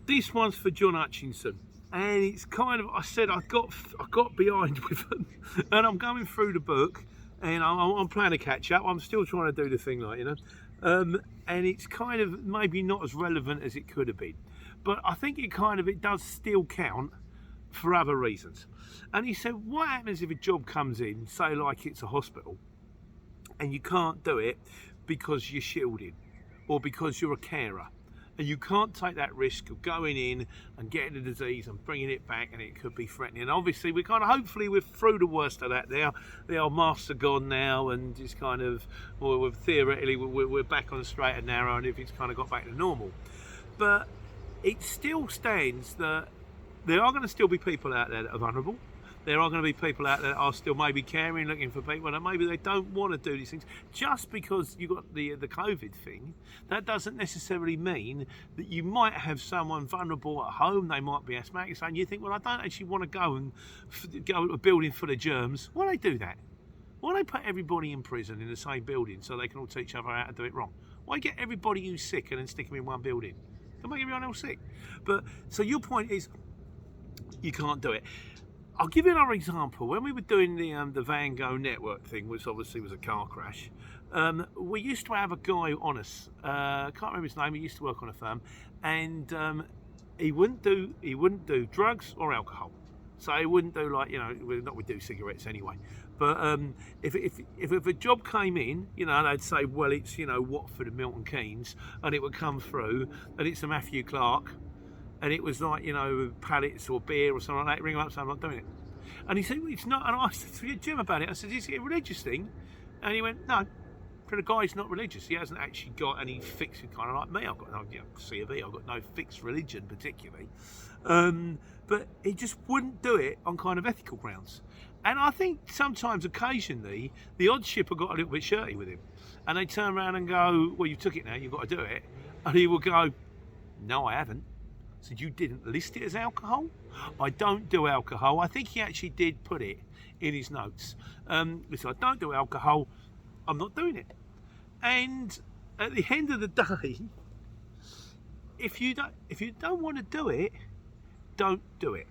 this one's for John Hutchinson, and it's kind of, I said I got behind with them, and I'm going through the book, and I'm playing a catch up. I'm still trying to do the thing, like, you know, and it's kind of maybe not as relevant as it could have been, but I think it does still count for other reasons. And he said, what happens if a job comes in, say like it's a hospital, and you can't do it because you're shielded or because you're a carer, and you can't take that risk of going in and getting the disease and bringing it back, and it could be threatening. And obviously hopefully we're through the worst of that now. The old masks are gone now, and it's kind of, well, theoretically we're back on the straight and narrow, and if it's kind of got back to normal. But it still stands that there are going to still be people out there that are vulnerable. There are going to be people out there that are still maybe caring, looking for people, and maybe they don't want to do these things. Just because you got the COVID thing, that doesn't necessarily mean that you might have someone vulnerable at home. They might be asthmatic, and you think, well, I don't actually want to go to a building full of germs. Why do they do that? Why do they put everybody in prison in the same building so they can all teach each other how to do it wrong? Why get everybody who's sick and then stick them in one building? They'll make everyone else sick. But so your point is, you can't do it. I'll give you another example. When we were doing the Van Gogh network thing, which obviously was a car crash, we used to have a guy on us. I can't remember his name. He used to work on a firm, and he wouldn't do drugs or alcohol. So he wouldn't do, like, you know, we do cigarettes anyway. But if a job came in, you know, they'd say, well, it's, you know, Watford and Milton Keynes, and it would come through, and it's a Matthew Clark. And it was like, you know, pallets or beer or something like that. Ring him up, say, I'm not doing it. And he said, well, it's not. And I said to Jim about it. I said, is it a religious thing? And he went, no. For the guy's not religious. He hasn't actually got any fixed, kind of like me. I've got no, you know, C of E. I've got no fixed religion particularly. But he just wouldn't do it on kind of ethical grounds. And I think sometimes, occasionally, the odd shipper got a little bit shirty with him. And they turn around and go, well, you took it now, you've got to do it. And he would go, no, I haven't. Said, you didn't list it as alcohol? I don't do alcohol. I think he actually did put it in his notes. He said, I don't do alcohol. I'm not doing it. And at the end of the day, if you don't want to do it, don't do it.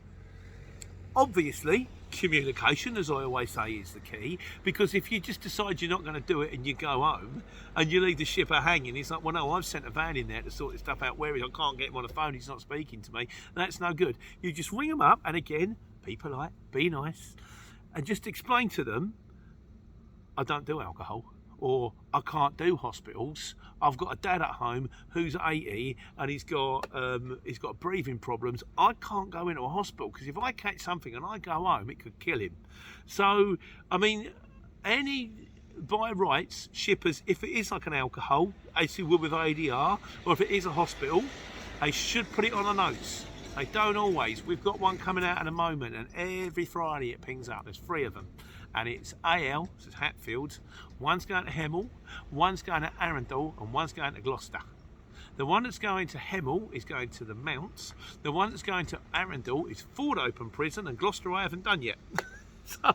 Obviously, communication, as I always say, is the key, because if you just decide you're not going to do it and you go home and you leave the shipper hanging, it's like, well, no, I've sent a van in there to sort this stuff out. Where I can't get him on the phone, he's not speaking to me. That's no good. You just ring them up, and again, be polite, be nice, and just explain to them, I don't do alcohol, or I can't do hospitals. I've got a dad at home who's 80 and he's got breathing problems. I can't go into a hospital because if I catch something and I go home, it could kill him. So, I mean, by rights, shippers, if it is like an alcohol, as you would with ADR, or if it is a hospital, they should put it on the notes. They don't always. We've got one coming out in a moment, and every Friday it pings up. There's 3 of them. And it's AL, so it's Hatfield, one's going to Hemel, one's going to Arundel, and one's going to Gloucester. The one that's going to Hemel is going to the Mounts. The one that's going to Arundel is Ford Open Prison, and Gloucester I haven't done yet. So,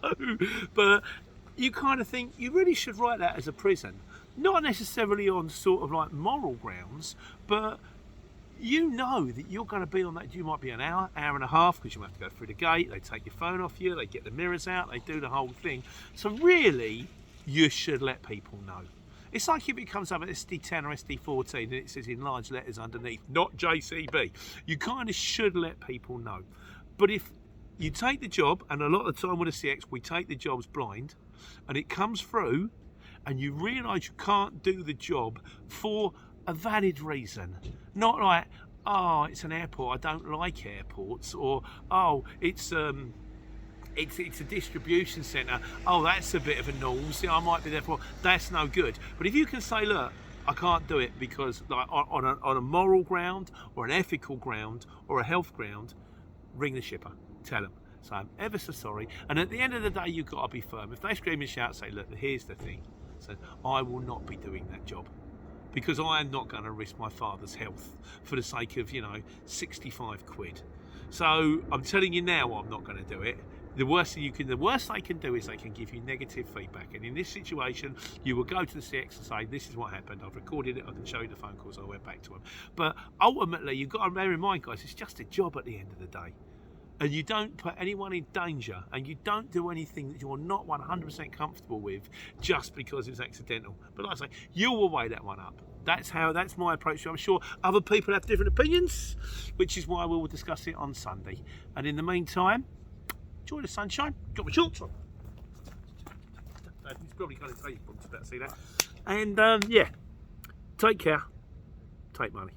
but you kind of think you really should write that as a prison. Not necessarily on sort of like moral grounds, but you know that you're going to be on that. You might be an hour and a half, because you have to go through the gate. They take your phone off you. They get the mirrors out. They do the whole thing. So really, you should let people know. It's like if it comes up at SD10 or SD14 and it says in large letters underneath, not JCB. You kind of should let people know. But if you take the job, and a lot of the time with a CX, we take the jobs blind, and it comes through, and you realise you can't do the job for a valid reason, not like, oh, it's an airport, I don't like airports, or oh, it's a distribution centre, oh, that's a bit of a noise, I might be there for. That's no good. But if you can say, look, I can't do it because, like, on a moral ground or an ethical ground or a health ground, ring the shipper, tell them. So I'm ever so sorry. And at the end of the day, you've got to be firm. If they scream and shout, say, look, here's the thing. So I will not be doing that job, because I am not going to risk my father's health for the sake of, 65 quid. So I'm telling you now I'm not going to do it. The worst they can do is they can give you negative feedback. And in this situation, you will go to the CX and say, this is what happened. I've recorded it. I can show you the phone calls. I went back to them. But ultimately, you've got to bear in mind, guys, it's just a job at the end of the day. And you don't put anyone in danger, and you don't do anything that you're not 100% comfortable with just because it's accidental. But like I say, you will weigh that one up. That's my approach. I'm sure other people have different opinions, which is why we will discuss it on Sunday. And in the meantime, enjoy the sunshine. Got my shorts on. He's probably going to take you about to see that. And yeah, take care. Take money.